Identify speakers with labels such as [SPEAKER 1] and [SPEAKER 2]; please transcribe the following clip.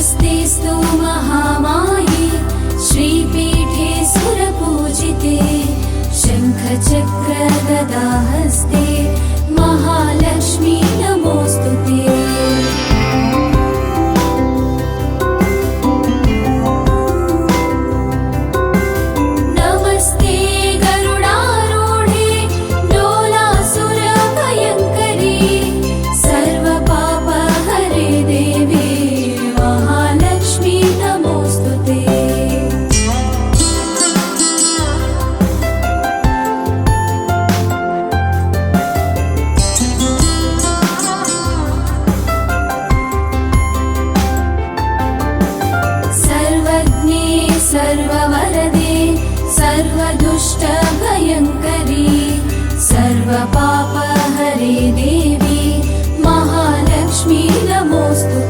[SPEAKER 1] स्वस्तिस्तु महामाये श्रीपीठे सुरपूजिते शङ्खचक्र गदाहस्ते महालक्ष्मी नमोऽस्तुते। नमस्ते गरुडारूढे डोलासुरभयङ्करी सर्वपापहरे देवी महालक्ष्मी नमोऽस्तुते। सर्वज्ञे सर्ववरदे सर्वदुष्टभयङ्करी सर्वपापहरे देवी महालक्ष्मी नमोऽस्तुते।